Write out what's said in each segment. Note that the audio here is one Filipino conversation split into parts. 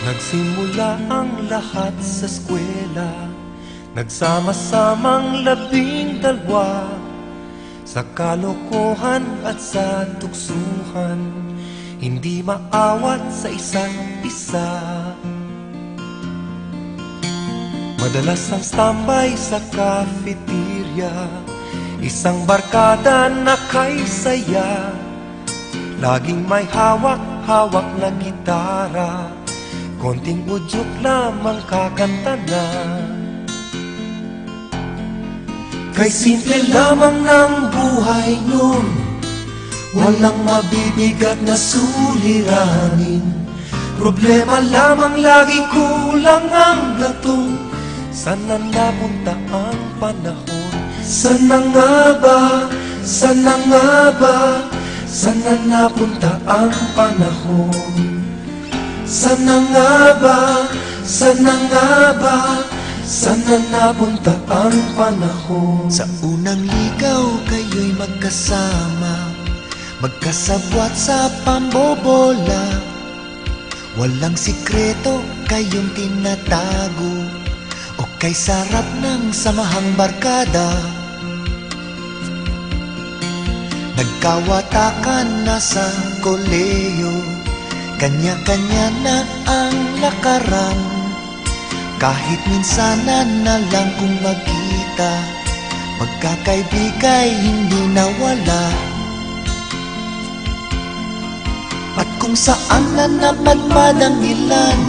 Nagsimula ang lahat sa eskwela, nagsama-samang 12 sa kalokohan at sa tuksuhan, hindi maawat sa isa't isa. Madalas ang standby sa cafeteria, isang barkada na kay saya, laging may hawak-hawak na gitara, konting udyok lamang kakanta na. Kay simple lamang ng buhay nun, walang mabibigat na suliranin. Problema lamang lagi, kulang ang gatong. Sana napunta ang panahon? Sana nga ba? Sana nga ba? Sana napunta ang panahon? Sana nga ba? Sana nga ba? Sana napunta ang panahon? Sa unang ligaw kayo'y magkasama, magkasabwat sa pambobola. Walang sikreto kayong tinatago, o kay sarap ng samahang barkada. Nagkawatakan na sa koleyo, kanya-kanya na ang lakaran. Kahit minsanan na lang kung magkita, pagkakaibigay hindi nawala. At kung saan na napadpad ang ilan,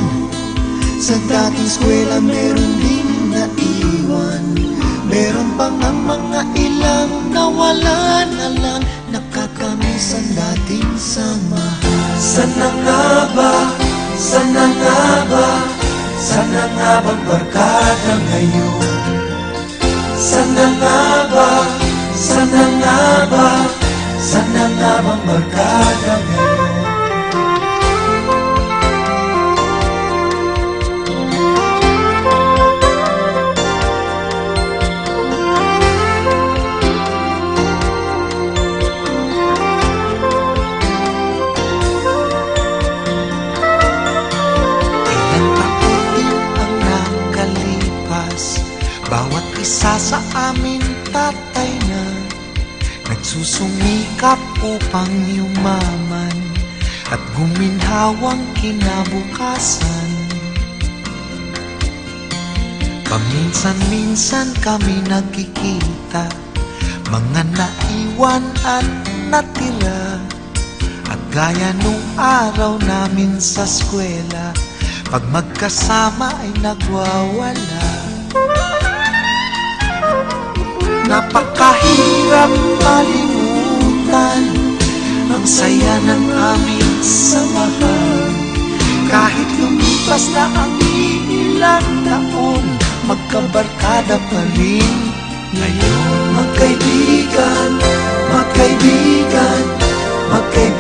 sa dating eskwela meron din naiwan. Meron pang ang mga ilang nawala na lang, nakakamiss ang dating samahan. Sana nga ba? Sana nga ba? Sana nga bang barkada ngayon? Sana nga ba? Sana nga ba? Sana nga bang barkada ngayon? Bawat isa sa amin tatay na nagsusumikap upang yumaman at guminhawang kinabukasan. Paminsan-minsan kami nagkikita, mga naiwan at natira. At gaya nung araw namin sa eskwela, pag magkasama ay nagwawala. Napakahirap malimutan ang saya ng aming samahan. Kahit lumipas na ang ilang taon, magkabarkada pa rin ngayon. Magkaibigan, magkaibigan, magkaibigan.